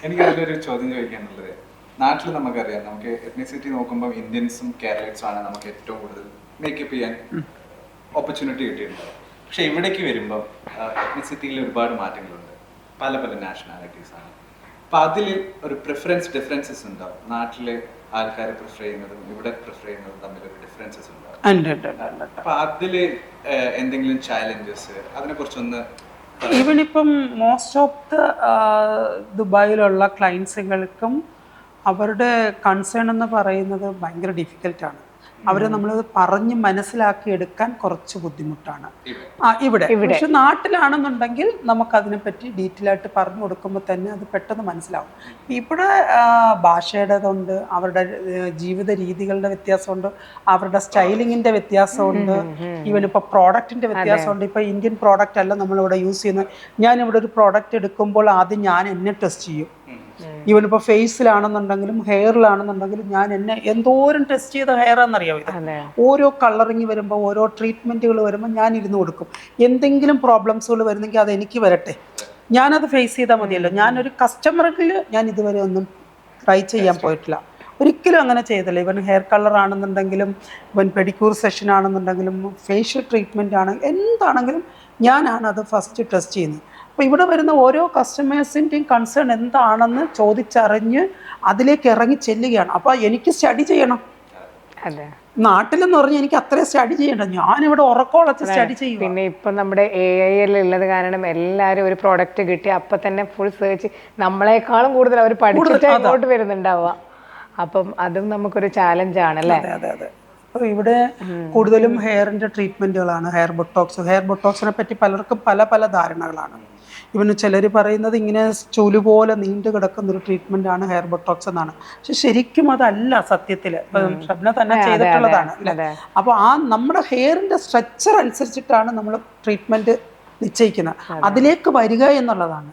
എനിക്ക് അതിലൊരു ചോദ്യം ചോദിക്കാനുള്ളത്, നാട്ടിൽ നമുക്കറിയാം, നമുക്ക് എത്നിസിറ്റി നോക്കുമ്പോൾ ഇന്ത്യൻസും കേരളീസും ആണ് നമുക്ക് ഏറ്റവും കൂടുതൽ മേക്കപ്പ് ചെയ്യാൻ ഓപ്പർച്യൂണിറ്റി കിട്ടിയിട്ടുണ്ടാവും. പക്ഷെ ഇവിടേക്ക് വരുമ്പോൾ എത്നിസിറ്റിയിൽ ഒരുപാട് മാറ്റങ്ങളുണ്ട്, പല പല നാഷണാലിറ്റീസ് ആണ്. അപ്പം അതിൽ ഒരു ഡിഫറൻസസ് ഉണ്ടാവും. നാട്ടിലെ ആൾക്കാരെ പ്രിഫർ ചെയ്യുന്നതും ഇവിടെ പ്രിഫർ ചെയ്യുന്നതും തമ്മിലൊരു ഡിഫറൻസസ് ഉണ്ടാവും. അപ്പം അതിൽ എന്തെങ്കിലും ചാലഞ്ചസ് അതിനെ കുറിച്ചൊന്ന് ഈവൻ ഇപ്പം മോസ്റ്റ് ഓഫ് ദ ദുബായിലുള്ള ക്ലയൻസുകൾക്കും അവരുടെ കൺസേൺ എന്ന് പറയുന്നത് ഭയങ്കര ഡിഫിക്കൽട്ടാണ്. അവരെ നമ്മളത് പറഞ്ഞ് മനസ്സിലാക്കി എടുക്കാൻ കുറച്ച് ബുദ്ധിമുട്ടാണ് ഇവിടെ. പക്ഷെ നാട്ടിലാണെന്നുണ്ടെങ്കിൽ നമുക്കതിനെപ്പറ്റി ഡീറ്റെയിൽ ആയിട്ട് പറഞ്ഞു കൊടുക്കുമ്പോൾ തന്നെ അത് പെട്ടെന്ന് മനസ്സിലാവും. ഇവിടെ ഭാഷയുടേതുണ്ട്, അവരുടെ ജീവിത രീതികളുടെ വ്യത്യാസമുണ്ട്, അവരുടെ സ്റ്റൈലിങ്ങിൻ്റെ വ്യത്യാസമുണ്ട്, ഈവൻ ഇപ്പോൾ പ്രോഡക്റ്റിൻ്റെ വ്യത്യാസമുണ്ട്. ഇപ്പോൾ ഇന്ത്യൻ പ്രോഡക്റ്റ് അല്ല നമ്മളിവിടെ യൂസ് ചെയ്യുന്നത്. ഞാനിവിടെ ഒരു പ്രോഡക്റ്റ് എടുക്കുമ്പോൾ ആദ്യം ഞാൻ എന്നെ ടെസ്റ്റ് ചെയ്യും. ഈവൻ ഇപ്പോൾ ഫേസിലാണെന്നുണ്ടെങ്കിലും ഹെയറിലാണെന്നുണ്ടെങ്കിലും ഞാൻ എന്നെ എന്തോരം ടെസ്റ്റ് ചെയ്ത ഹെയർ ആണെന്നറിയാം. ഇത് ഓരോ കളറിങ് വരുമ്പോൾ, ഓരോ ട്രീറ്റ്മെൻറ്റുകൾ വരുമ്പോൾ ഞാൻ ഇരുന്ന് കൊടുക്കും. എന്തെങ്കിലും പ്രോബ്ലംസുകൾ വരുന്നെങ്കിൽ അത് എനിക്ക് വരട്ടെ, ഞാനത് ഫേസ് ചെയ്താൽ മതിയല്ലോ. ഞാനൊരു കസ്റ്റമറിൽ ഞാൻ ഇതുവരെ ഒന്നും ട്രൈ ചെയ്യാൻ പോയിട്ടില്ല, ഒരിക്കലും അങ്ങനെ ചെയ്തില്ല. ഇവൻ ഹെയർ കളർ ആണെന്നുണ്ടെങ്കിലും, ഇവൻ പെഡിക്യൂർ സെഷൻ ആണെന്നുണ്ടെങ്കിലും, ഫേഷ്യൽ ട്രീറ്റ്മെൻറ്റ് ആണെങ്കിലും, എന്താണെങ്കിലും ഞാനാണ് അത് ഫസ്റ്റ് ടെസ്റ്റ് ചെയ്യുന്നത്. അപ്പോൾ ഇവിടെ വരുന്ന ഓരോ കസ്റ്റമേഴ്സിൻ്റെയും കൺസേൺ എന്താണെന്ന് ചോദിച്ചറിഞ്ഞ് അതിലേക്ക് ഇറങ്ങി ചെല്ലുകയാണ്. അപ്പോൾ എനിക്ക് സ്റ്റഡി ചെയ്യണം. നാട്ടിലെന്ന് പറഞ്ഞാൽ എനിക്ക് അത്രയും സ്റ്റഡി ചെയ്യണ്ട, ഞാനിവിടെ ഉറക്കോളച്ച് സ്റ്റഡി ചെയ്യും. പിന്നെ ഇപ്പം നമ്മുടെ AI ഉള്ളത് കാരണം എല്ലാവരും ഒരു പ്രോഡക്റ്റ് കിട്ടി അപ്പം തന്നെ ഫുൾ സെർച്ച്, നമ്മളെക്കാളും കൂടുതൽ അവർ പഠിച്ചിട്ട് അങ്ങോട്ട് വരുന്നുണ്ടാവുക. അപ്പം അതും നമുക്കൊരു ചാലഞ്ച് ആണല്ലേ. അതെ അതെ. അപ്പോൾ ഇവിടെ കൂടുതലും ഹെയറിൻ്റെ ട്രീറ്റ്മെൻറ്റുകളാണ്. ഹെയർ ബൊട്ടോക്സിനെ പറ്റി പലർക്കും പല പല ധാരണകളാണ്. ഇവന് ചിലർ പറയുന്നത് ഇങ്ങനെ ചൂല് പോലെ നീണ്ടു കിടക്കുന്നൊരു ട്രീറ്റ്മെൻറ്റാണ് ഹെയർ ബൊട്ടോക്സ് എന്നാണ്. പക്ഷെ ശരിക്കും അതല്ല സത്യത്തിൽ. ഇപ്പം ഷബ്ന തന്നെ ചെയ്തിട്ടുള്ളതാണ് അല്ലേ. അപ്പോൾ നമ്മുടെ ഹെയറിൻ്റെ സ്ട്രക്ചർ അനുസരിച്ചിട്ടാണ് നമ്മൾ ട്രീറ്റ്മെൻറ്റ് നിശ്ചയിക്കുന്നത്. അതിലേക്ക് വരിക എന്നുള്ളതാണ്.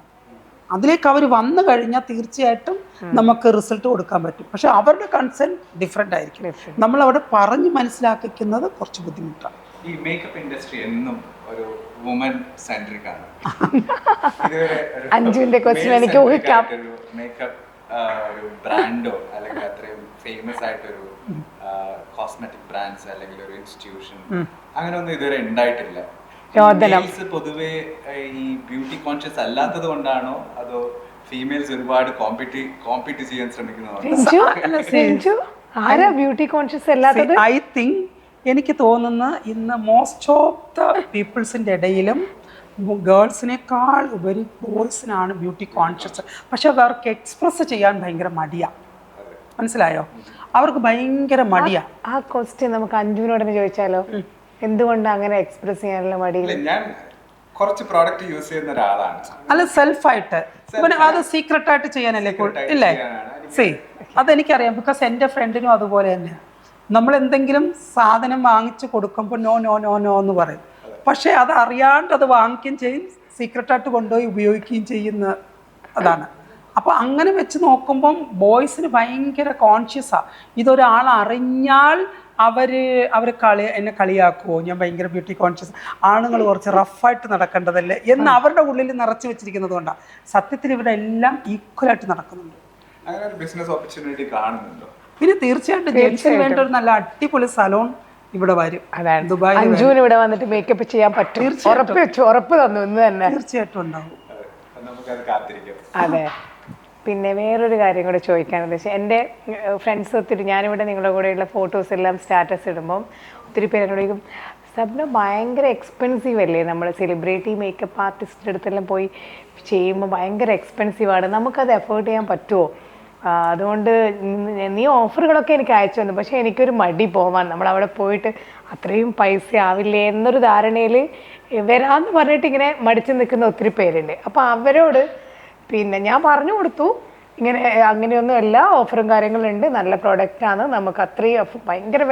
അതിലേക്ക് അവർ വന്നു കഴിഞ്ഞാൽ തീർച്ചയായിട്ടും നമുക്ക് റിസൾട്ട് കൊടുക്കാൻ പറ്റും. പക്ഷെ അവരുടെ കൺസേൺ ഡിഫറെൻ്റ് ആയിരിക്കും. നമ്മളവിടെ പറഞ്ഞ് മനസ്സിലാക്കുന്നത് കുറച്ച് ബുദ്ധിമുട്ടാണ്. ഈ മേക്കപ്പ് ഇൻഡസ്ട്രി എന്നും ഒരു വുമൻ സെൻട്രിക് ആണ്. അഞ്ജുവിന്റെ ക്വസ്റ്റ്യൻ എനിക്ക് ഊഹിക്കാം. മേക്കപ്പ് ഒരു ബ്രാൻഡോ അല്ലെങ്കിൽ അത്രയും ഫേമസ് ആയിട്ടൊരു കോസ്മെറ്റിക് ബ്രാൻഡ്സ് അല്ലെങ്കിൽ ഒരു ഇൻസ്റ്റിറ്റ്യൂഷൻ അങ്ങനെ ഒന്നും ഇതുവരെ ഉണ്ടായിട്ടില്ല. പൊതുവെ ഈ ബ്യൂട്ടി കോൺഷ്യസ് അല്ലാത്തത് കൊണ്ടാണോ അതോ ഫീമെയിൽസ് ഒരുപാട് കോമ്പീറ്റ് ചെയ്യാൻ ശ്രമിക്കുന്നതാണോ? ആരാ ബ്യൂട്ടി കോൺഷ്യസ് അല്ലാത്തത്? ഐ തിങ്ക് എനിക്ക് തോന്നുന്ന ഇന്ന് മോസ്റ്റ് ഓഫ് ദ പീപ്പിൾസിൻ്റെ ഇടയിലും ഗേൾസിനേക്കാൾ ഉപരി ബോയ്സിനാണ് ബ്യൂട്ടി കോൺഷ്യസ്. പക്ഷെ അവർക്ക് എക്സ്പ്രസ് ചെയ്യാൻ ഭയങ്കര മടിയാണ്. മനസ്സിലായോ? അവർക്ക് ഭയങ്കര മടിയാണ്. ആ ക്വസ്റ്റ്യൻ നമുക്ക് അഞ്ജുവിനോട് തന്നെ ചോദിച്ചാലോ, എന്തുകൊണ്ട് അങ്ങനെ എക്സ്പ്രസ് ചെയ്യാനുള്ള മടി? ഞാൻ കുറച്ച് പ്രോഡക്റ്റ് യൂസ് ചെയ്യുന്ന ഒരാളാണ്. അല്ല, സെൽഫായിട്ട് അത് സീക്രട്ടായിട്ട് ചെയ്യാനല്ലേ ഇല്ലേ? അതെനിക്കറിയാം. ബിക്കോസ് എൻ്റെ ഫ്രണ്ടിനും അതുപോലെ തന്നെയാണ്. നമ്മൾ എന്തെങ്കിലും സാധനം വാങ്ങിച്ചു കൊടുക്കുമ്പോൾ നോ നോ നോ നോ എന്ന് പറയും. പക്ഷേ അത് അറിയാണ്ട് അത് വാങ്ങിക്കുകയും ചെയ്യും, സീക്രട്ടായിട്ട് കൊണ്ടുപോയി ഉപയോഗിക്കുകയും ചെയ്യുന്ന അതാണ്. അപ്പോൾ അങ്ങനെ വെച്ച് നോക്കുമ്പം ബോയ്സിന് ഭയങ്കര കോൺഷ്യസാണ്. ഇതൊരാൾ അറിഞ്ഞാൽ അവർ എന്നെ കളിയാക്കുമോ, ഞാൻ ഭയങ്കര ബ്യൂട്ടി കോൺഷ്യസ്, ആണുങ്ങൾ കുറച്ച് റഫായിട്ട് നടക്കേണ്ടതല്ലേ എന്ന് അവരുടെ ഉള്ളിൽ നിറച്ച് വെച്ചിരിക്കുന്നത് കൊണ്ടാണ്. സത്യത്തിൽ ഇവരെല്ലാം ഈക്വലായിട്ട് നടക്കുന്നുണ്ട്. ബിസിനസ് ഓപ്പർച്യൂണിറ്റി കാണുന്നുണ്ടോ? പിന്നെ തീർച്ചയായിട്ടും ജെൻസിന് വേണ്ട ഒരു നല്ല അടിപൊളി സലോൺ ഇവിടെ വരും. ദുബായിൽ അഞ്ജുവിന് ഇവിടെ വന്നിട്ട് മേക്കപ്പ് ചെയ്യാൻ പറ്റും, ഉറപ്പ് തന്നു ഇന്ന് തന്നെ. തീർച്ചയായിട്ടും ഉണ്ടാവും. അതെ. പിന്നെ വേറൊരു കാര്യം കൂടെ ചോദിക്കാനെന്ന് വെച്ചാൽ, എൻ്റെ ഫ്രണ്ട്സ് ഒത്തിരി, ഞാനിവിടെ നിങ്ങളുടെ കൂടെയുള്ള ഫോട്ടോസ് എല്ലാം സ്റ്റാറ്റസ് ഇടുമ്പം ഒത്തിരി പേര് എന്നോട് ചോദിക്കും, സബ്ന ഭയങ്കര എക്സ്പെൻസീവ് അല്ലേ, നമ്മൾ സെലിബ്രിറ്റി മേക്കപ്പ് ആർട്ടിസ്റ്റിൻ്റെ അടുത്തെല്ലാം പോയി ചെയ്യുമ്പോൾ ഭയങ്കര എക്സ്പെൻസീവാണ്, നമുക്കത് എഫേർട്ട് ചെയ്യാൻ പറ്റുമോ? അതുകൊണ്ട് നീ ഓഫറുകളൊക്കെ എനിക്ക് അയച്ചു തന്നു, പക്ഷേ എനിക്കൊരു മടി പോവാൻ, നമ്മളവിടെ പോയിട്ട് അത്രയും പൈസ ആവില്ലേ എന്നൊരു ധാരണയിൽ വരാമെന്ന് പറഞ്ഞിട്ട് ഇങ്ങനെ മടിച്ചു നിൽക്കുന്ന ഒത്തിരി പേരുണ്ട്. അപ്പോൾ അവരോട് പിന്നെ ഞാൻ പറഞ്ഞു കൊടുത്തു, ഇങ്ങനെ അങ്ങനെയൊന്നും അല്ല, ഓഫറും കാര്യങ്ങളുണ്ട്, നല്ല പ്രോഡക്റ്റാണ്, നമുക്ക് അത്രയും ഭയങ്കര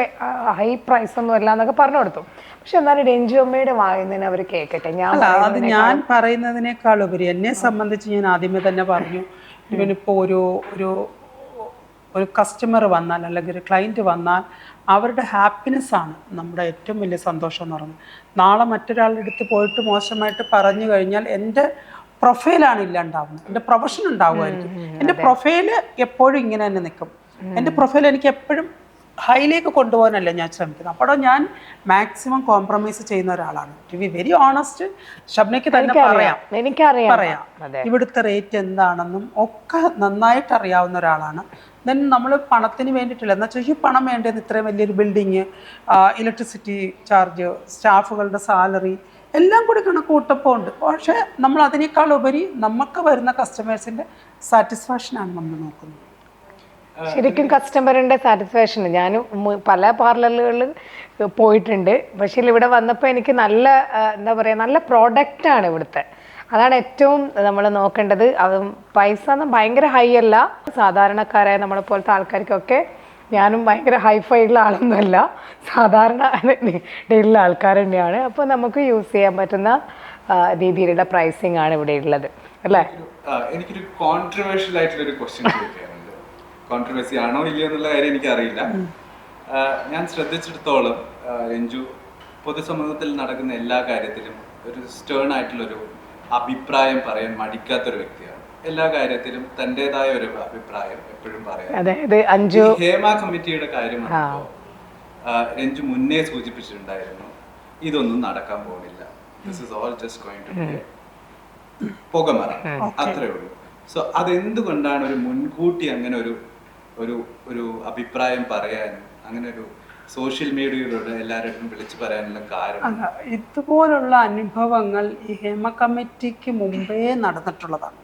ഹൈ പ്രൈസ് ഒന്നും അല്ല എന്നൊക്കെ പറഞ്ഞു കൊടുത്തു. പക്ഷെ എന്നാലും രഞ്ജു അമ്മയുടെ വായുന്നതിന് അവർ കേൾക്കട്ടെ. ഞാൻ പറയുന്നതിനേക്കാൾ ഉപരി എന്നെ സംബന്ധിച്ച് ഞാൻ ആദ്യമേ തന്നെ പറഞ്ഞു, ഇവനിപ്പോൾ ഒരു കസ്റ്റമർ വന്നാൽ അല്ലെങ്കിൽ ഒരു ക്ലയൻറ്റ് വന്നാൽ അവരുടെ ഹാപ്പിനെസ്സാണ് നമ്മുടെ ഏറ്റവും വലിയ സന്തോഷം എന്ന് പറയുന്നത്. നാളെ മറ്റൊരാളുടെ അടുത്ത് പോയിട്ട് മോശമായിട്ട് പറഞ്ഞു കഴിഞ്ഞാൽ എൻ്റെ പ്രൊഫൈലാണ് ഇല്ലാണ്ടാവുന്നത്, എൻ്റെ പ്രൊഫഷൻ ഉണ്ടാവുമായിരിക്കും. എൻ്റെ പ്രൊഫൈല് എപ്പോഴും ഇങ്ങനെ തന്നെ നിൽക്കും. എൻ്റെ പ്രൊഫൈൽ എനിക്ക് എപ്പോഴും ഹൈയിലേക്ക് കൊണ്ടുപോകാനല്ല ഞാൻ ശ്രമിക്കുന്നത്. അപ്പോൾ ഞാൻ മാക്സിമം കോംപ്രമൈസ് ചെയ്യുന്ന ഒരാളാണ്. ടു ബി വെരി ഓണസ്റ്റ്, ഷബ്നയ്ക്ക് തന്നെ പറയാം ഇവിടുത്തെ റേറ്റ് എന്താണെന്നും ഒക്കെ നന്നായിട്ട് അറിയാവുന്ന ഒരാളാണ്. ദെൻ നമ്മൾ പണത്തിന് വേണ്ടിയിട്ടില്ല എന്ന് വെച്ചാൽ ഈ പണം വേണ്ടത് ഇത്രയും വലിയൊരു ബിൽഡിങ്, ഇലക്ട്രിസിറ്റി ചാർജ്, സ്റ്റാഫുകളുടെ സാലറി എല്ലാം കൂടി കണക്കൂട്ടപ്പോൾ ഉണ്ട്. പക്ഷേ നമ്മൾ അതിനേക്കാൾ ഉപരി നമുക്ക് വരുന്ന കസ്റ്റമേഴ്സിൻ്റെ സാറ്റിസ്ഫാക്ഷനാണ് നമ്മൾ നോക്കുന്നത്. ശരിക്കും കസ്റ്റമറിൻ്റെ സാറ്റിസ്ഫാക്ഷൻ. ഞാൻ പല പാർലറുകളിൽ പോയിട്ടുണ്ട്, പക്ഷേ ഇവിടെ വന്നപ്പോൾ എനിക്ക് നല്ല എന്താ പറയുക, നല്ല പ്രോഡക്റ്റാണ് ഇവിടുത്തെ. അതാണ് ഏറ്റവും നമ്മൾ നോക്കേണ്ടത്. അത് പൈസ ഭയങ്കര ഹൈ അല്ല, സാധാരണക്കാരായ നമ്മളെ പോലത്തെ ആൾക്കാർക്കൊക്കെ, ഞാനും ഭയങ്കര ഹൈഫൈയുള്ള ആളൊന്നുമല്ല, സാധാരണ ഡെയിലുള്ള ആൾക്കാർ തന്നെയാണ്. അപ്പോൾ നമുക്ക് യൂസ് ചെയ്യാൻ പറ്റുന്ന രീതിയിലുള്ള പ്രൈസിങ് ആണ് ഇവിടെ ഉള്ളത് അല്ലേ? എനിക്കൊരു കോൺട്രവേഴ്ഷ്യൽ ആയിട്ടുള്ളൊരു ക്വസ്റ്റ്യൻ ചോദിക്കാനുണ്ട്. കോൺട്രവേഴ്സി ആണോ ഇല്ലയോ എന്നുള്ള കാര്യം എനിക്കറിയില്ല. ഞാൻ ശ്രദ്ധിച്ചിടത്തോളം രഞ്ജു പൊതുസമൂഹത്തിൽ നടക്കുന്ന എല്ലാ കാര്യത്തിലും ഒരു സ്റ്റേൺ ആയിട്ടുള്ളൊരു അഭിപ്രായം പറയാൻ മടിക്കാത്തൊരു വ്യക്തിയാണ്. എല്ലാ കാര്യത്തിലും തൻ്റെതായ ഒരു അഭിപ്രായം എപ്പോഴും പറയാം. ഹേമ കമ്മിറ്റിയുടെ കാര്യം രഞ്ജു മുന്നേ സൂചിപ്പിച്ചിട്ടുണ്ടായിരുന്നു, ഇതൊന്നും നടക്കാൻ പോകുന്നില്ല, this is all just going to be പുകമറ, അത്രേ ഉള്ളൂ. സോ അതെന്തുകൊണ്ടാണ് ഒരു മുൻകൂട്ടി അങ്ങനെ ഒരു ഒരു അഭിപ്രായം പറയാൻ, അങ്ങനെ ഒരു സോഷ്യൽ മീഡിയയിലൂടെ എല്ലാവരും വിളിച്ചു പറയാനുള്ള കാരണം? ഇതുപോലുള്ള അനുഭവങ്ങൾ ഈ ഹേമ കമ്മിറ്റിക്ക് മുമ്പേ നടന്നിട്ടുള്ളതാണ്.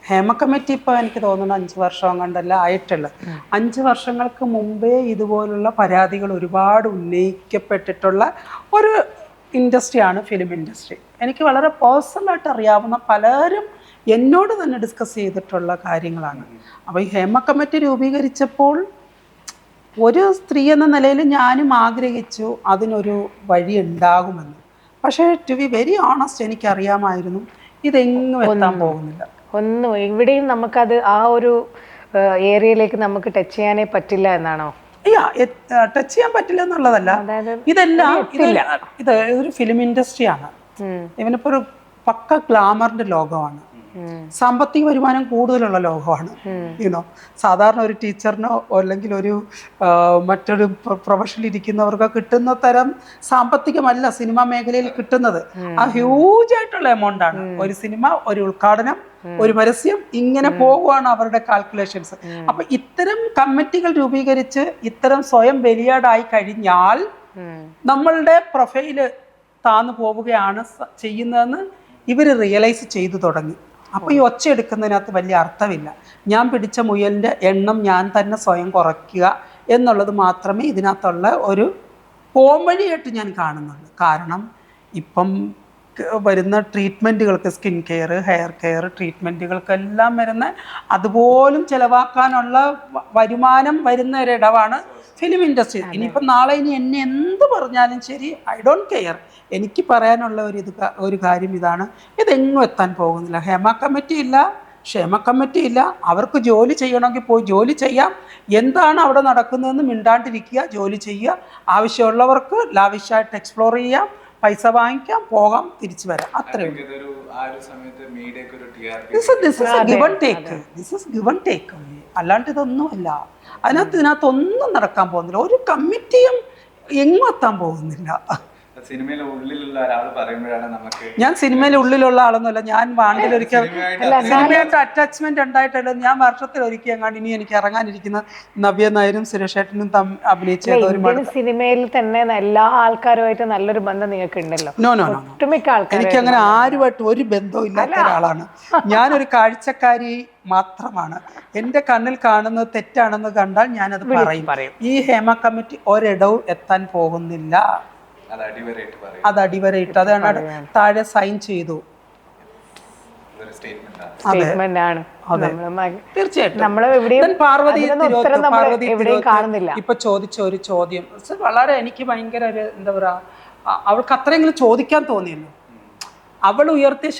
ഹേമ കമ്മിറ്റി ഇപ്പോൾ എനിക്ക് തോന്നുന്നു 5 വർഷം കണ്ടല്ല ആയിട്ടുള്ളത്. 5 വർഷങ്ങൾക്ക് മുമ്പേ ഇതുപോലുള്ള പരാതികൾ ഒരുപാട് ഉന്നയിക്കപ്പെട്ടിട്ടുള്ള ഒരു ഇൻഡസ്ട്രിയാണ് ഫിലിം ഇൻഡസ്ട്രി. എനിക്ക് വളരെ പേഴ്സണലായിട്ട് അറിയാവുന്ന പലരും എന്നോട് തന്നെ ഡിസ്കസ് ചെയ്തിട്ടുള്ള കാര്യങ്ങളാണ്. അപ്പോൾ ഈ ഹേമ കമ്മിറ്റി രൂപീകരിച്ചപ്പോൾ ഒരു സ്ത്രീ എന്ന നിലയിൽ ഞാനും ആഗ്രഹിച്ചു അതിനൊരു വഴി ഉണ്ടാകുമെന്ന്. പക്ഷേ ടു ബി വെരി ഓണസ്റ്റ് എനിക്കറിയാമായിരുന്നു ഇതെങ്ങും എത്താൻ പോകുന്നില്ല. ഒന്നും ഇവിടെയും നമുക്കത് ആ ഒരു ഏരിയയിലേക്ക് നമുക്ക് ടച്ച് ചെയ്യാനേ പറ്റില്ല എന്നാണോ? ടച്ച് ചെയ്യാൻ പറ്റില്ല എന്നുള്ളതല്ല, ഇതെല്ലാം ഇത് ഒരു ഫിലിം ഇൻഡസ്ട്രിയാണ്. ഇവനിപ്പോ ഒരു പക്ക ഗ്ലാമറിന്റെ ലോകമാണ്, സാമ്പത്തിക വരുമാനം കൂടുതലുള്ള ലോകമാണ്. യുനോ സാധാരണ ഒരു ടീച്ചറിനോ അല്ലെങ്കിൽ ഒരു മറ്റൊരു പ്രൊഫഷനിൽ ഇരിക്കുന്നവർക്കോ കിട്ടുന്ന തരം സാമ്പത്തികമല്ല സിനിമാ മേഖലയിൽ കിട്ടുന്നത്. ആ ഹ്യൂജ് ആയിട്ടുള്ള എമൗണ്ട് ആണ്. ഒരു സിനിമ, ഒരു ഉദ്ഘാടനം, ഒരു പരസ്യം, ഇങ്ങനെ പോവുകയാണ് അവരുടെ കാൽക്കുലേഷൻസ്. അപ്പൊ ഇത്തരം കമ്മിറ്റികൾ രൂപീകരിച്ച് ഇത്തരം സ്വയം ബലിയാടായി കഴിഞ്ഞാൽ നമ്മളുടെ പ്രൊഫൈല് താന്നു പോവുകയാണ് ചെയ്യുന്നതെന്ന് ഇവർ റിയലൈസ് ചെയ്തു തുടങ്ങി. അപ്പോൾ ഈ ഒച്ച എടുക്കുന്നതിനകത്ത് വലിയ അർത്ഥമില്ല. ഞാൻ പിടിച്ച മുയലിൻ്റെ എണ്ണം ഞാൻ തന്നെ സ്വയം കുറയ്ക്കുക എന്നുള്ളത് മാത്രമേ ഇതിനകത്തുള്ള ഒരു പോംവഴിയായിട്ട് ഞാൻ കാണുന്നുള്ളൂ. കാരണം ഇപ്പം വരുന്ന ട്രീറ്റ്മെൻറ്റുകൾക്ക്, സ്കിൻ കെയർ, ഹെയർ കെയർ ട്രീറ്റ്മെൻറ്റുകൾക്കെല്ലാം വരുന്ന അതുപോലും ചിലവാക്കാനുള്ള വരുമാനം വരുന്ന ഒരിടവാണ് ഫിലിം ഇൻഡസ്ട്രി. ഇനിയിപ്പം നാളെ എന്നെ എന്ത് പറഞ്ഞാലും ശരി, ഐ ഡോണ്ട് കെയർ. എനിക്ക് പറയാനുള്ള ഒരു കാര്യം ഇതാണ്, ഇതെങ്ങും എത്താൻ പോകുന്നില്ല. ഹേമ കമ്മിറ്റി ഇല്ല, ക്ഷേമ കമ്മിറ്റി ഇല്ല. അവർക്ക് ജോലി ചെയ്യണമെങ്കിൽ പോയി ജോലി ചെയ്യാം. എന്താണ് അവിടെ നടക്കുന്നതെന്ന് മിണ്ടാണ്ടിരിക്കുക, ജോലി ചെയ്യുക. ആവശ്യമുള്ളവർക്ക് ലാവിഷായിട്ട് എക്സ്പ്ലോർ ചെയ്യാം, പൈസ വാങ്ങിക്കാം, പോകാം, തിരിച്ചു വരാം. അത്രയും അല്ലാണ്ട് ഇതൊന്നുമല്ല. ഇതിനകത്തൊന്നും നടക്കാൻ പോകുന്നില്ല. ഒരു കമ്മിറ്റിയും എങ്ങും എത്താൻ പോകുന്നില്ല. ഞാൻ സിനിമയിലെ ഉള്ളിലുള്ള ആളൊന്നുമല്ല. ഞാൻ വാണ്ടിലൊരിക്കൽ സിനിമയായിട്ട് അറ്റാച്ച്മെന്റ് ഉണ്ടായിട്ടുണ്ട്. ഞാൻ വർഷത്തിൽ ഒരിക്കൽ എങ്ങാണ്ട് ഇനി എനിക്ക് ഇറങ്ങാനിരിക്കുന്ന നവ്യ നായരും സുരേഷ് ഏട്ടനും അഭിനയിച്ച സിനിമയിൽ തന്നെ എല്ലാ ആൾക്കാരുമായിട്ട് നല്ലൊരു ബന്ധം നിങ്ങൾക്ക് ഉണ്ടല്ലോ. നോ നോ നോ, എനിക്ക് അങ്ങനെ ആരുമായിട്ട് ഒരു ബന്ധവും ഇല്ലാത്ത ഒരാളാണ്. ഞാനൊരു കാഴ്ചക്കാരി മാത്രമാണ്. എൻ്റെ കണ്ണിൽ കാണുന്നത് തെറ്റാണെന്ന് കണ്ടാൽ ഞാനത് പറയും. ഈ ഹേമ കമ്മിറ്റി ഒരിടവും എത്താൻ പോകുന്നില്ല. അത് അടിവരയിട്ട് അതാണ് താഴെ സൈൻ ചെയ്തു. ഇപ്പൊ ചോദിച്ച ഒരു ചോദ്യം വളരെ എനിക്ക് ഭയങ്കര ഒരു എന്താ പറയാ, അവൾക്ക് അത്രയെങ്കിലും ചോദിക്കാൻ തോന്നിയല്ലോ. അവൾ ഉയർത്തിയ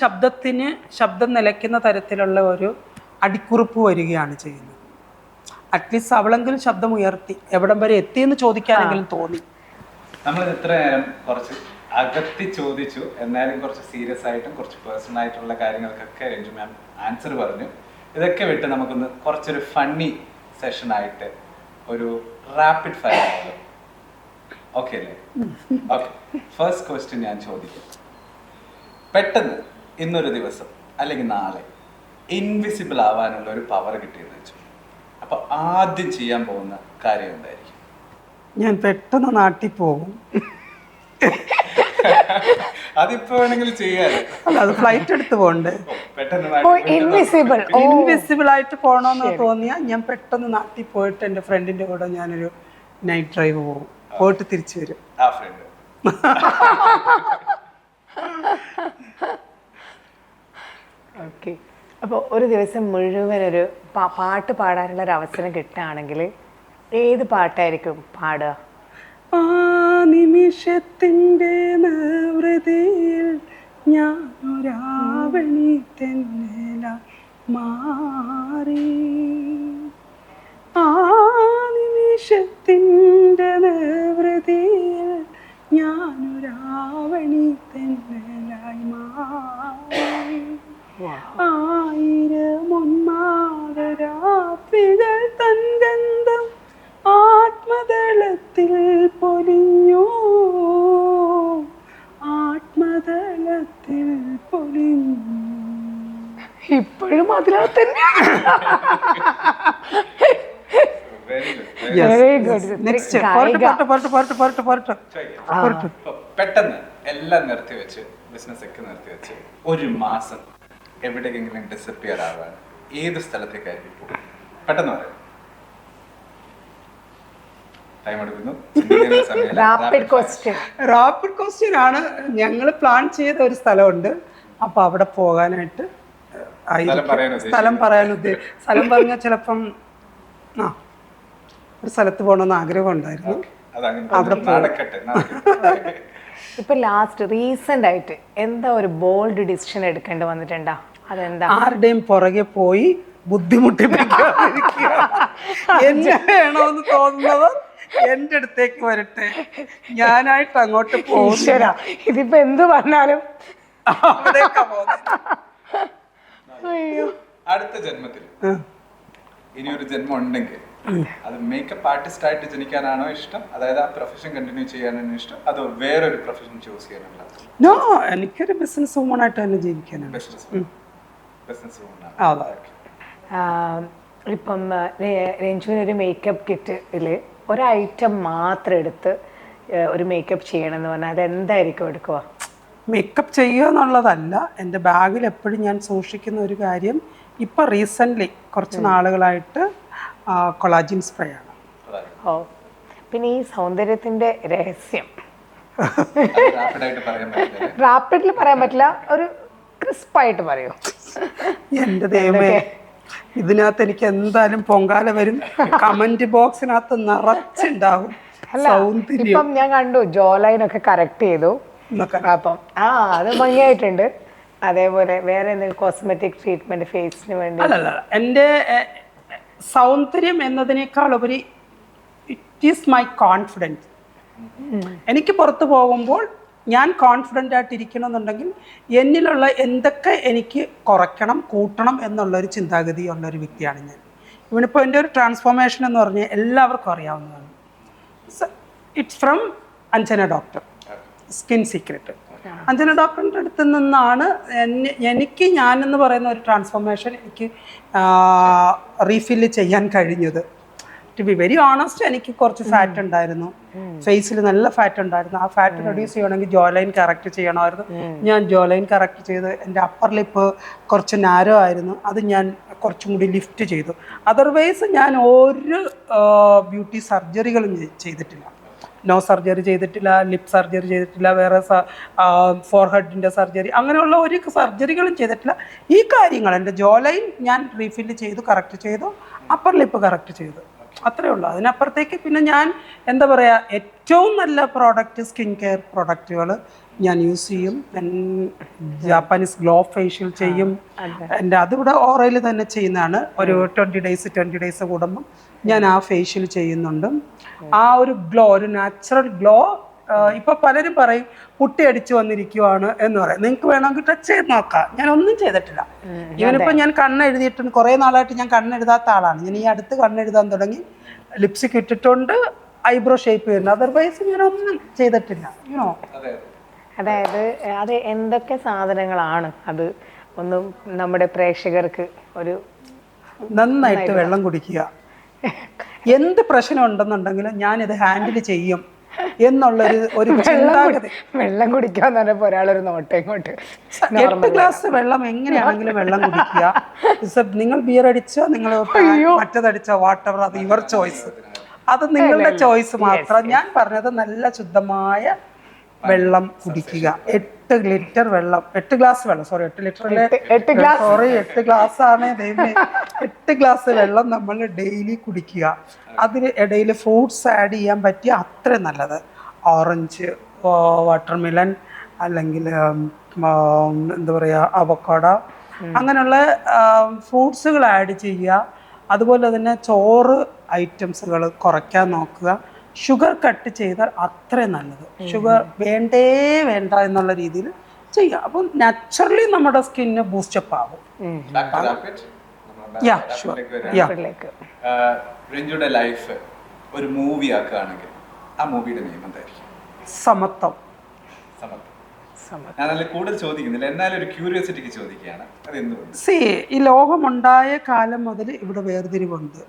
ശബ്ദം നിലയ്ക്കുന്ന തരത്തിലുള്ള ഒരു അടിക്കുറിപ്പ് വരികയാണ് ചെയ്യുന്നത്. അറ്റ്ലീസ്റ്റ് അവളെങ്കിലും ശബ്ദം ഉയർത്തി എവിടം വരെ എത്തിയെന്ന് ചോദിക്കാനെങ്കിലും തോന്നി. നമ്മൾ ഇത്ര നേരം കുറച്ച് അകത്തി ചോദിച്ചു, എന്നാലും കുറച്ച് സീരിയസ് ആയിട്ടും കുറച്ച് പേഴ്സണൽ ആയിട്ടുള്ള കാര്യങ്ങൾക്കൊക്കെ രഞ്ജു മാം ആൻസർ പറഞ്ഞു. ഇതൊക്കെ വിട്ട് നമുക്കൊന്ന് കുറച്ചൊരു ഫണ്ണി സെഷൻ ആയിട്ട് ഒരു റാപ്പിഡ് ഫയർ ആയാലും ഓക്കെ അല്ലേ? ഓക്കെ, ഫസ്റ്റ് ക്വസ്റ്റ്യൻ ഞാൻ ചോദിക്കും. പെട്ടെന്ന് ഇന്നൊരു ദിവസം അല്ലെങ്കിൽ നാളെ ഇൻവിസിബിൾ ആവാനുള്ള ഒരു പവർ കിട്ടിയെന്ന് വെച്ചു, അപ്പൊ ആദ്യം ചെയ്യാൻ പോകുന്ന കാര്യം എന്തായിരിക്കും? ഞാൻ പെട്ടെന്ന് നാട്ടിൽ പോകും. അതിപ്പോ വേണമെങ്കിൽ ചെയ്യാതെ. അല്ല, അത് ഫ്ലൈറ്റ് എടുത്ത് പോകണ്ടേ? ഇൻവിസിബിൾ ആയിട്ട് പോകണമെന്ന് തോന്നിയാൽ ഞാൻ പെട്ടെന്ന് നാട്ടിൽ പോയിട്ട് എൻ്റെ ഫ്രണ്ടിന്റെ കൂടെ ഞാനൊരു നൈറ്റ് ഡ്രൈവ് പോകും, പോയിട്ട് തിരിച്ചു വരും. ആ ഫ്രണ്ട് ഓക്കെ. അപ്പോൾ ഒരു ദിവസം മുഴുവൻ ഒരു പാട്ട് പാടാനുള്ള ഒരു അവസരം കിട്ടുകയാണെങ്കിൽ ഏത് പാട്ടായിരിക്കും പാടുക? ആ നിമിഷത്തിൻ്റെ നവ്രതയിൽ ഞാനൊരാവണി തെന്നല മാറി, ആ നിമിഷത്തിൻ്റെ നവ്രതയിൽ ഞാനൊരാവണി തെന്നലായി മാറി, ആയിരം ഉന്മാദരാത്രികൾ തൻ ഗന്ധം ആത്മതലത്തിൽ പൊലിഞ്ഞു, ആത്മതലത്തിൽ പൊലിഞ്ഞു. ഇപ്പോഴും അതിലാ തന്നെ. പെട്ടെന്ന് എല്ലാം നിർത്തി വെച്ച് ബിസിനസ് ഒക്കെ നിർത്തി വെച്ച് ഒരു മാസം എവിടെയെങ്കിലും ഡിസപ്പിയർ ആവാൻ ഏത് സ്ഥലത്തേക്കായിരിക്കും പോകും? പെട്ടെന്ന് പറയാം. ടൈം എടുക്കുന്നു. റാപ്പിഡ് ക്വസ്റ്റ്യൻ ആണ്. ഞങ്ങൾ പ്ലാൻ ചെയ്ത ഒരു സ്ഥലമുണ്ട്, അപ്പൊ അവിടെ പോകാനായിട്ട് സ്ഥലം പറഞ്ഞാൽ ചിലപ്പം ഒരു സ്ഥലത്ത് പോകണമെന്ന് ആഗ്രഹം ഉണ്ടായിരുന്നു. ഇപ്പൊ ലാസ്റ്റ് റീസെന്റ് ആയിട്ട് എന്താ ഒരു ബോൾഡ് ഡിസിഷൻ എടുക്കേണ്ടി വന്നിട്ടുണ്ടോ? അതെന്താ? ആരുടെയും പുറകെ പോയി ബുദ്ധിമുട്ടിപ്പിക്കാതിരിക്കുക. എന്നെ വേണമെന്ന് തോന്നുന്നവർ എന്റെ അടുത്തേക്ക് വരട്ടെ, ഞാനായിട്ട് അങ്ങോട്ട് പോകില്ല. ഇതിപ്പോ എന്ത് പറഞ്ഞാലും അവിടേക്കാ പോകുന്നത്. അടുത്ത ജന്മത്തിൽ ഇനി ഒരു ജന്മം ഉണ്ടെങ്കിൽ അത് മേക്കപ്പ് ആർട്ടിസ്റ്റ് ആയിട്ട് ജനിക്കാനാണോ ഇഷ്ടം, അതായത് ആ പ്രൊഫഷൻ കണ്ടിന്യൂ ചെയ്യാനാണോ ഇഷ്ടം, അതോ വേറൊരു പ്രൊഫഷൻ ചൂസ് ചെയ്യാനുള്ള? നോ, എനിക്കൊരു ബിസിനസ് വുമൺ ആയിട്ട് തന്നെ ജീവിക്കാനാണ്. Business woman. ഇപ്പം രഞ്ജുവിനൊരു മേക്കപ്പ് കിറ്റില് ഒരു ഐറ്റം മാത്രം എടുത്ത് ഒരു മേക്കപ്പ് ചെയ്യണമെന്ന് പറഞ്ഞാൽ അതെന്തായിരിക്കും എടുക്കുക? മേക്കപ്പ് ചെയ്യുക എന്നുള്ളതല്ല, എൻ്റെ ബാഗിൽ എപ്പോഴും ഞാൻ സൂക്ഷിക്കുന്ന ഒരു കാര്യം ഇപ്പം റീസെൻ്റ്ലി കുറച്ച് നാളുകളായിട്ട് കൊളാജിൻ സ്പ്രേ ആണ്. ഓ, പിന്നെ ഈ സൗന്ദര്യത്തിൻ്റെ രഹസ്യം റാപ്പിഡിൽ പറയാൻ പറ്റില്ല, ഒരു ക്രിസ്പായിട്ട് പറയൂ. എൻ്റെ ദൈവമേ, ഇതിനകത്ത് എനിക്ക് എന്തായാലും പൊങ്കാല വരും. കമന്റ് ബോക്സിനകത്ത് നിറച്ചുണ്ടാവും സൗന്ദര്യം. ഇപ്പം ഞാൻ കണ്ടു ജോ ലൈൻ ഒക്കെ കറക്റ്റ് ചെയ്തു. അപ്പം അത് ഭംഗിയായിട്ടുണ്ട്. അതേപോലെ വേറെ എന്തെങ്കിലും കോസ്മെറ്റിക് ട്രീറ്റ്മെന്റ് ഫേസിന് വേണ്ടി? അല്ലല്ല, എൻ്റെ സൗന്ദര്യം എന്നതിനേക്കാൾ ഉപരി ഇറ്റ് ഈസ് മൈ കോൺഫിഡൻസ്. എനിക്ക് പുറത്ത് പോകുമ്പോൾ ഞാൻ കോൺഫിഡൻ്റ് ആയിട്ട് ഇരിക്കണമെന്നുണ്ടെങ്കിൽ എന്നിലുള്ള എന്തൊക്കെ എനിക്ക് കുറയ്ക്കണം കൂട്ടണം എന്നുള്ളൊരു ചിന്താഗതി ഉള്ളൊരു വ്യക്തിയാണ് ഞാൻ. ഇവനിപ്പോൾ എൻ്റെ ഒരു ട്രാൻസ്ഫോർമേഷൻ എന്ന് പറഞ്ഞാൽ എല്ലാവർക്കും അറിയാവുന്നതാണ്. It's from Anjana doctor, skin secret. Anjana ഡോക്ടറിൻ്റെ അടുത്ത് നിന്നാണ് എനിക്ക് ഞാനെന്ന് പറയുന്ന ഒരു ട്രാൻസ്ഫോർമേഷൻ എനിക്ക് റീഫില്ല് ചെയ്യാൻ കഴിഞ്ഞത്. ടു ബി വെരി ഓണസ്റ്റ്, എനിക്ക് കുറച്ച് ഫാറ്റ് ഉണ്ടായിരുന്നു, ഫേസിൽ നല്ല ഫാറ്റ് ഉണ്ടായിരുന്നു. ആ ഫാറ്റ് റെഡ്യൂസ് ചെയ്യണമെങ്കിൽ ജോ ലൈൻ കറക്റ്റ് ചെയ്യണമായിരുന്നു. ഞാൻ ജോ ലൈൻ കറക്റ്റ് ചെയ്ത് എൻ്റെ അപ്പർ ലിപ്പ് കുറച്ച് നാരോ ആയിരുന്നു, അത് ഞാൻ കുറച്ചും കൂടി ലിഫ്റ്റ് ചെയ്തു. അതർവൈസ് ഞാൻ ഒരു ബ്യൂട്ടി സർജറികളും ചെയ്തിട്ടില്ല. നോ സർജറി ചെയ്തിട്ടില്ല, ലിപ് സർജറി ചെയ്തിട്ടില്ല, വേറെ ഫോർഹെഡിൻ്റെ സർജറി, അങ്ങനെയുള്ള ഒരു സർജറികളും ചെയ്തിട്ടില്ല. ഈ കാര്യങ്ങൾ എൻ്റെ ജോ ലൈൻ ഞാൻ റീഫില്ല് ചെയ്തു, കറക്റ്റ് ചെയ്തു, അപ്പർ ലിപ്പ് കറക്റ്റ് ചെയ്തു, അത്രേ ഉള്ളൂ. അതിനപ്പുറത്തേക്ക് പിന്നെ ഞാൻ എന്താ പറയുക, ഏറ്റവും നല്ല പ്രോഡക്റ്റ് സ്കിൻ കെയർ പ്രോഡക്റ്റുകൾ ഞാൻ യൂസ് ചെയ്യും. ജാപ്പാനീസ് ഗ്ലോ ഫേഷ്യൽ ചെയ്യും. എൻ്റെ അതിവിടെ ഓറയിൽ തന്നെ ചെയ്യുന്നതാണ്. ഒരു 20 ഡേയ്സ് കൂടുമ്പം ഞാൻ ആ ഫേഷ്യൽ ചെയ്യുന്നുണ്ട്. ആ ഒരു ഗ്ലോ, ഒരു നാച്ചുറൽ ഗ്ലോ ഇപ്പൊ പലരും പറയും പുട്ടി അടിച്ചു വന്നിരിക്കുവാണ് എന്ന് പറയും. നിങ്ങൾക്ക് വേണമെങ്കിൽ ടച്ച് ചെയ്ത് നോക്കാം. ഞാൻ ഒന്നും ചെയ്തിട്ടില്ല. ഇവനിപ്പോ ഞാൻ കണ്ണെഴുതിയിട്ടുണ്ട്. കുറെ നാളായിട്ട് ഞാൻ കണ്ണെഴുതാത്ത ആളാണ്. ഞാൻ ഈ അടുത്ത് കണ്ണെഴുതാൻ തുടങ്ങി. ലിപ്സ്റ്റിക് ഇട്ടിട്ടുണ്ട്, ഐബ്രോ ഷേപ്പ് ചെയ്യുന്നുണ്ട്. അതർവൈസ് ഞാനൊന്നും ചെയ്തിട്ടില്ല. യുനോ, അതായത് അത് എന്തൊക്കെ സാധനങ്ങളാണ് അത് ഒന്നും നമ്മുടെ പ്രേക്ഷകർക്ക് ഒരു നന്നായിട്ട് വെള്ളം കുടിക്കുക. എന്ത് പ്രശ്നം ഉണ്ടെന്നുണ്ടെങ്കിലും ഞാനിത് ഹാൻഡിൽ ചെയ്യും എന്നുള്ളൊരു ചിന്താഗതി. വെള്ളം കുടിക്കാന്ന് പറഞ്ഞപ്പോ ഒരാളൊരു നോട്ടം ഇങ്ങോട്ട്. 8 ഗ്ലാസ് വെള്ളം എങ്ങനെയാണെങ്കിലും വെള്ളം കുടിക്കുക. നിങ്ങൾ ബിയർ അടിച്ചോ, നിങ്ങൾ മറ്റേതടിച്ചോ, വാട്ടെവർ, അത് യുവർ ചോയ്സ്. അത് നിങ്ങളുടെ ചോയ്സ് മാത്രം. ഞാൻ പറഞ്ഞത് നല്ല ശുദ്ധമായ വെള്ളം കുടിക്കുക. 8 ലിറ്റർ വെള്ളം, 8 ഗ്ലാസ് വെള്ളം, സോറി 8 ലിറ്ററിലെ 8 ഗ്ലാസ് ആണ് ദൈവമേ. 8 ഗ്ലാസ് വെള്ളം നമ്മൾ ഡെയിലി കുടിക്കുക. അതിന് ഇടയിൽ ഫ്രൂട്ട്സ് ആഡ് ചെയ്യാൻ പറ്റിയ അത്രയും നല്ലത്. ഓറഞ്ച്, വാട്ടർമെലൺ, അല്ലെങ്കിൽ എന്താ പറയുക, അവക്കാഡോ, അങ്ങനെയുള്ള ഫ്രൂട്ട്സുകൾ ആഡ് ചെയ്യുക. അതുപോലെ തന്നെ ചോറ് ഐറ്റംസുകൾ കുറയ്ക്കാൻ നോക്കുക. ഷുഗർ കട്ട് ചെയ്താൽ അത്രയും നല്ലത്. ഷുഗർ വേണ്ട എന്നുള്ള രീതിയിൽ ചെയ്യുക. അപ്പം നാച്ചുറലി നമ്മുടെ സ്കിന്ന് ബൂസ്റ്റപ്പ് ആകും. രഞ്ജുയുടെ ലൈഫ് ഒരു മൂവി ആക്കുകയാണെങ്കിൽ ആ മൂവിയുടെ നെയിം എന്തായിരിക്കും? സമത്വം. ഞാൻ അതിൽ കൂടുതൽ ചോദിക്കുന്നില്ല, എന്നാലും ഒരു ക്യൂരിയോസിറ്റിക്ക് ചോദിക്കുകയാണ്, അത് എന്തുകൊണ്ട്? ഈ ലോകമുണ്ടായ കാലം മുതൽ ഇവിടെ വേർതിരിവുണ്ട്.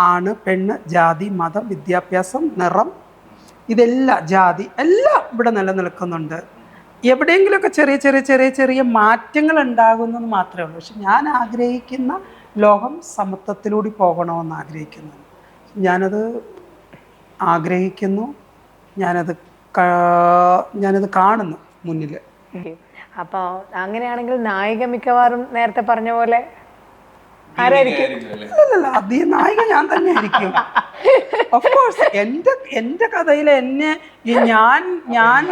ആണ്, പെണ്ണ്, ജാതി, മതം, വിദ്യാഭ്യാസം, നിറം, ഇതെല്ലാം, ജാതി എല്ലാം ഇവിടെ നിലനിൽക്കുന്നുണ്ട്. എവിടെയെങ്കിലുമൊക്കെ ചെറിയ ചെറിയ ചെറിയ ചെറിയ മാറ്റങ്ങൾ ഉണ്ടാകുന്നത് മാത്രമേ ഉള്ളൂ. പക്ഷെ ഞാൻ ആഗ്രഹിക്കുന്ന ലോകം സമത്വത്തിലൂടെ പോകണമെന്ന് ആഗ്രഹിക്കുന്നു. ഞാനത് ആഗ്രഹിക്കുന്നു, ഞാനത് കാണുന്നു മുന്നിൽ. അപ്പോൾ അങ്ങനെയാണെങ്കിൽ നായിക മിക്കവാറും നേരത്തെ പറഞ്ഞ പോലെ ആരായിരിക്കും? അല്ലല്ല, അത് നായിക ഞാൻ തന്നെ ആയിരിക്കും. ഓഫ് കോഴ്സ് എന്റെ കഥയിൽ എന്നെ ഞാൻ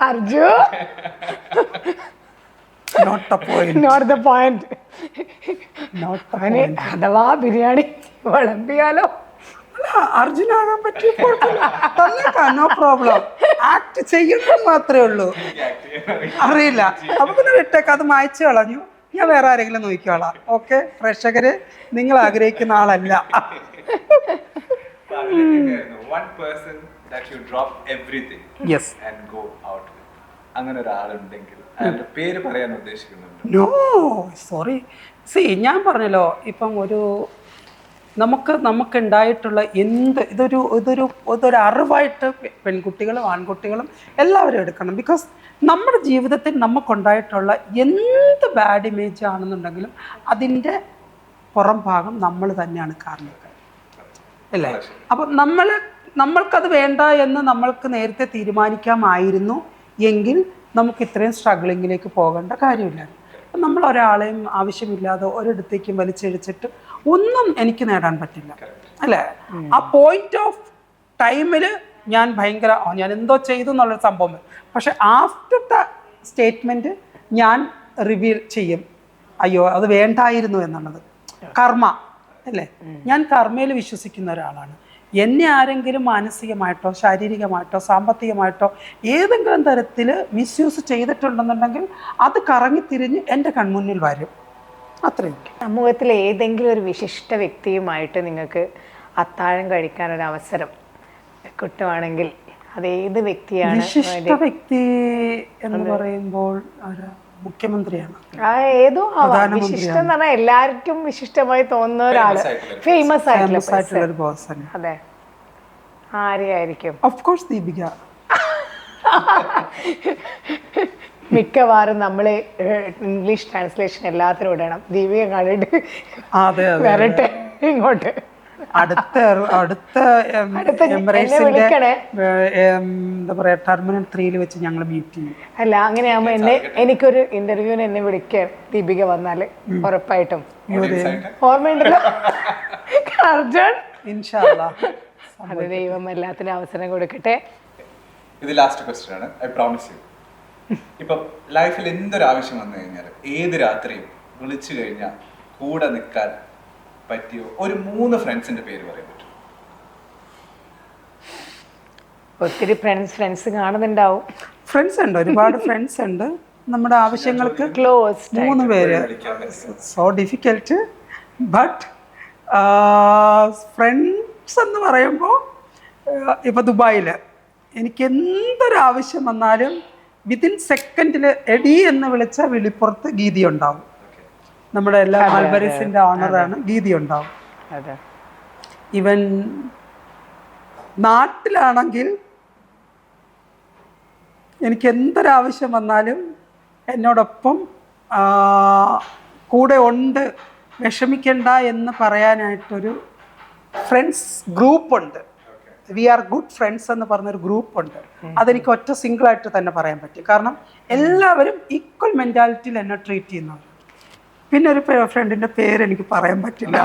അർജു note the point, note the point. അഥവാ ബിരിയാണി വിളമ്പിയാലോ? അർജുനാകാൻ പറ്റിയ നോ പ്രോബ്ലം. ആക്ട് ചെയ്യുന്നത് മാത്രമേ ഉള്ളൂ, അറിയില്ല. അപ്പൊ പിന്നെ വിട്ടേക്ക്, അത് മായ്ച്ചു കളഞ്ഞു. ഞാൻ വേറെ ആരെങ്കിലും നോക്കിക്കോളാം. ഓക്കെ പ്രേക്ഷകര്, നിങ്ങൾ ആഗ്രഹിക്കുന്ന ആളല്ല. അങ്ങനെ ഒരാളുണ്ടെങ്കിൽ അയാളുടെ പേര് പറയാൻ ഉദ്ദേശിക്കുന്നുണ്ട്? No, sorry. ഞാൻ പറഞ്ഞല്ലോ, ഇപ്പം നമുക്കുണ്ടായിട്ടുള്ള ഇതൊരു അറിവായിട്ട് പെൺകുട്ടികളും ആൺകുട്ടികളും എല്ലാവരും എടുക്കണം. ബിക്കോസ് നമ്മുടെ ജീവിതത്തിൽ നമുക്കുണ്ടായിട്ടുള്ള എന്ത് ബാഡ് ഇമേജ് ആണെന്നുണ്ടെങ്കിലും അതിൻ്റെ പുറം ഭാഗം നമ്മൾ തന്നെയാണ് കാരണക്കാർ, അല്ലേ? അപ്പം നമ്മൾക്കത് വേണ്ട എന്ന് നമ്മൾക്ക് നേരത്തെ തീരുമാനിക്കാമായിരുന്നു എങ്കിൽ നമുക്ക് ഇത്രയും സ്ട്രഗിളിങ്ങിലേക്ക് പോകേണ്ട കാര്യമില്ല. നമ്മൾ ഒരാളെയും ആവശ്യമില്ലാതെ ഒരിടത്തേക്കും വലിച്ചിഴച്ചിട്ട് ഒന്നും എനിക്ക് നേടാൻ പറ്റില്ല, അല്ലേ? ആ പോയിന്റ് ഓഫ് ടൈമിൽ ഞാൻ ഞാൻ എന്തോ ചെയ്തു എന്നുള്ളൊരു സംഭവം. പക്ഷെ ആഫ്റ്റർ ദ സ്റ്റേറ്റ്മെന്റ് ഞാൻ റിവീൽ ചെയ്യും, അയ്യോ അത് വേണ്ടായിരുന്നു എന്നുള്ളത്. കർമ്മ, അല്ലേ? ഞാൻ കർമ്മയിൽ വിശ്വസിക്കുന്ന ഒരാളാണ്. എന്നെ ആരെങ്കിലും മാനസികമായിട്ടോ ശാരീരികമായിട്ടോ സാമ്പത്തികമായിട്ടോ ഏതെങ്കിലും തരത്തിൽ മിസ്യൂസ് ചെയ്തിട്ടുണ്ടെന്നുണ്ടെങ്കിൽ അത് കറങ്ങിത്തിരിഞ്ഞ് എൻ്റെ കൺമുന്നിൽ വരും. അത്രയും. സമൂഹത്തിലെ ഏതെങ്കിലും ഒരു വിശിഷ്ട വ്യക്തിയുമായിട്ട് നിങ്ങൾക്ക് അത്താഴം കഴിക്കാനൊരു അവസരം കിട്ടുവാണെങ്കിൽ അത് ഏത് വ്യക്തിയാണ്? വിശിഷ്ട വ്യക്തി എന്ന് പറയുമ്പോൾ മുഖ്യമന്ത്രിയാണ്. ഏതോ വിശിഷ്ടം എന്ന് പറഞ്ഞാൽ എല്ലാവർക്കും വിശിഷ്ടമായി തോന്നുന്ന ഒരാള്, ഫേമസ് ആയിട്ടുള്ള ഒരു പേഴ്സൺ. അതെ, ആരെയായിരിക്കും? Of course Deepika. മിക്കവാറും നമ്മള് ഇംഗ്ലീഷ് ട്രാൻസ്ലേഷൻ എല്ലാത്തിനും ഇടണം. ദീപിക കണ്ടിട്ട് വരട്ടെ ഇങ്ങോട്ട്. അടുത്ത എമിറേറ്റ്സിന്റെ എന്താ പറയാ ടെർമിനൽ 3 വെച്ച് ഞങ്ങൾ മീറ്റ് ചെയ്യും. അല്ല, അങ്ങനെയാകുമ്പോ എനിക്കൊരു ഇന്റർവ്യൂവിന് എന്നെ വിളിക്കുക ദീപിക വന്നാല് ഉറപ്പായിട്ടും. ഓർമ്മയുണ്ടല്ലോ അർജുൻ? ഇൻഷാ അല്ലാഹ്. അത് ദൈവം എല്ലാത്തിനും അവസരം കൊടുക്കട്ടെ. ഇത് ലാസ്റ്റ് ക്വസ്റ്റ്യൻ ആണ്, ഐ പ്രോമിസ് യു. ഇപ്പം ലൈഫിൽ എന്തൊരു ആവശ്യം വന്നു കഴിഞ്ഞാൽ ഏത് രാത്രിയും വിളിച്ചു കഴിഞ്ഞാൽ കൂടെ നിൽക്കാൻ പറ്റിയോ ഒരു 3 ഫ്രണ്ട്സിന്റെ പേര് പറയാൻ പറ്റും? ഒത്തിരി ഫ്രണ്ട്സ് കാണുന്നുണ്ടാവും. ഫ്രണ്ട്സ് ഉണ്ട്, ഒരുപാട് ഫ്രണ്ട്സ് ഉണ്ട്. നമ്മുടെ ആവശ്യങ്ങൾക്ക് ക്ലോസ് 3 പേര്. So difficult. ബട്ട് ഫ്രണ്ട്സ് എന്ന് പറയുമ്പോൾ ഇപ്പോൾ ദുബായിൽ എനിക്ക് എന്തൊരാവശ്യം വന്നാലും വിതിൻ സെക്കൻഡിൽ എടി എന്ന് വിളിച്ച വിളിപ്പുറത്ത് ഗീതി ഉണ്ടാവും. നമ്മുടെ എല്ലാ മൽബരീസിൻ്റെ ഓണറാണ്, ഗീതി ഉണ്ടാവും. അതെ. ഇവൻ നാട്ടിലാണെങ്കിൽ എനിക്ക് എന്തൊരാവശ്യം വന്നാലും എന്നോടൊപ്പം കൂടെ ഉണ്ട്, വിഷമിക്കണ്ട എന്ന് പറയാനായിട്ടൊരു ഫ്രണ്ട്സ് ഗ്രൂപ്പുണ്ട്. വി ആർ ഗുഡ് ഫ്രണ്ട്സ് എന്ന് പറഞ്ഞൊരു ഗ്രൂപ്പുണ്ട്. അതെനിക്ക് ഒറ്റ സിംഗിളായിട്ട് തന്നെ പറയാൻ പറ്റും. കാരണം എല്ലാവരും ഈക്വൽ മെൻറ്റാലിറ്റിയിൽ എന്നെ ട്രീറ്റ് ചെയ്യുന്നവർ. പിന്നെ ഒരു ഫ്രണ്ടിന്റെ പേര് എനിക്ക് പറയാൻ പറ്റില്ല.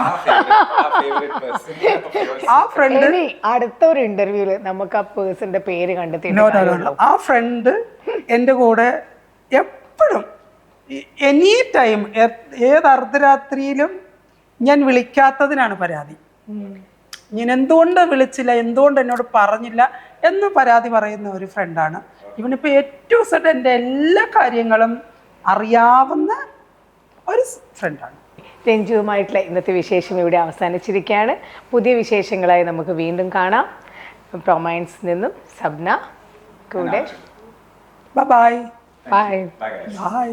ആ ഫ്രണ്ട് അടുത്ത ഒരു ഇന്റർവ്യൂല് നമുക്ക് ആ പേഴ്സന്റെ പേര് കണ്ടെത്തി. ആ ഫ്രണ്ട് എൻ്റെ കൂടെ എപ്പോഴും എനി ടൈം ഏത് അർദ്ധരാത്രിയിലും ഞാൻ വിളിക്കാത്തതിനാണ് പരാതി. ഞാൻ എന്തുകൊണ്ട് വിളിച്ചില്ല, എന്തുകൊണ്ട് എന്നോട് പറഞ്ഞില്ല എന്ന് പരാതി പറയുന്ന ഒരു ഫ്രണ്ടാണ്. ഇവനിപ്പോൾ ഏറ്റവും സെറ്റ് എൻ്റെ എല്ലാ കാര്യങ്ങളും അറിയാവുന്ന ഒരു ഫ്രണ്ടാണ്. രഞ്ജുവുമായിട്ടുള്ള ഇന്നത്തെ വിശേഷം ഇവിടെ അവസാനിച്ചിരിക്കുകയാണ്. പുതിയ വിശേഷങ്ങളായി നമുക്ക് വീണ്ടും കാണാം. പ്രൊമൈൻസ് നിന്നും സബ്ന കൂടെ. Bye bye. ബൈ.